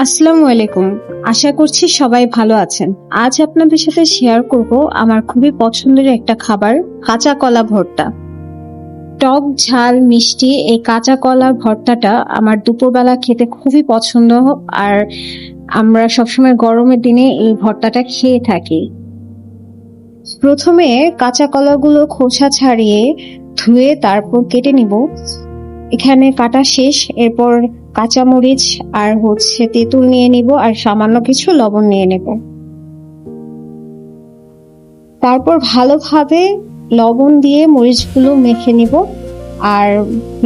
আসসালামু আলাইকুম। আশা করছি সবাই ভালো আছেন। আজ আপনাদের সাথে শেয়ার করব আমার খুবই পছন্দের একটা খাবার, কাঁচা কলা ভর্তা। টক ঝাল মিষ্টি এই কাঁচা কলা ভর্তাটা আমার দুপুরবেলা খেতে খুবই পছন্দ। আর আমরা সবসময় গরমের দিনে এই ভর্তাটা খেয়ে থাকি। প্রথমে কাঁচা কলাগুলো খোসা ছাড়িয়ে ধুয়ে তারপর কেটে নিব। এখানে কাটা শেষ। এরপর কাঁচামরিচ আর তেঁতুল নিয়ে নিব আর সামান্য কিছু লবণ নিয়ে নেব। তারপর ভালোভাবে লবণ দিয়ে মরিচগুলো মেখে নিব। আর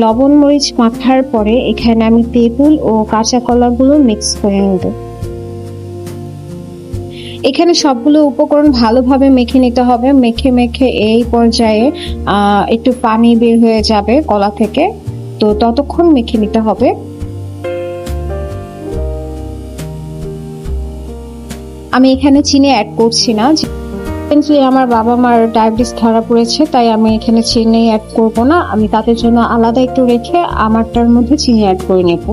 লবণ মরিচ মাখার পরে এখানে আমি তেঁতুল ও কাঁচা কলাগুলো মিক্স করে নেব। এখানে সবগুলো উপকরণ ভালোভাবে মেখে নিতে হবে। মেখে মেখে এই পর্যায়ে একটু পানি বের হয়ে যাবে কলা থেকে, তো ততক্ষণ মেখে নিতে হবে। আমি এখানে চিনি অ্যাড করছি না, আমার বাবা মার ডায়াবেটিস ধরা পড়েছে, তাই আমি এখানে চিনি অ্যাড করব না। আমি তাদের জন্য আলাদা একটু রেখে আমারটার মধ্যে চিনি অ্যাড করে নেব।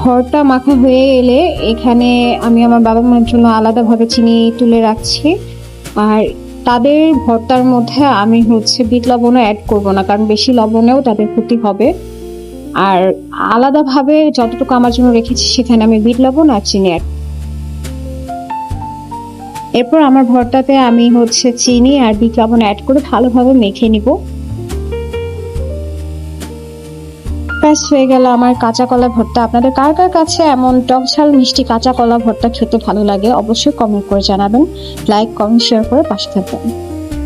ভর্তা মাখা হয়ে এলে এখানে আমি আমার বাবা মার জন্য আলাদাভাবে চিনি তুলে রাখছি। আর তাদের ভর্তার মধ্যে আমি বিট লবণও অ্যাড করব না, কারণ বেশি লবণেও তাদের ক্ষতি হবে। আর আলাদাভাবে যতটুকু আমার জন্য রেখেছি সেখানে আমি বিট লবণ আর চিনি অ্যাড। এরপর আমার ভর্তাতে আমি চিনি আর বিট লবণ অ্যাড করে ভালোভাবে মেখে নিব। ব্যাস হয়ে গেল আমার কাঁচা কলা ভর্তা। আপনাদের কার কার কাছে এমন টক ঝাল মিষ্টি কাঁচা কলা ভর্তা খেতে ভালো লাগে অবশ্যই কমেন্ট করে জানাবেন। লাইক কমেন্ট শেয়ার করে পাশে থাকবেন।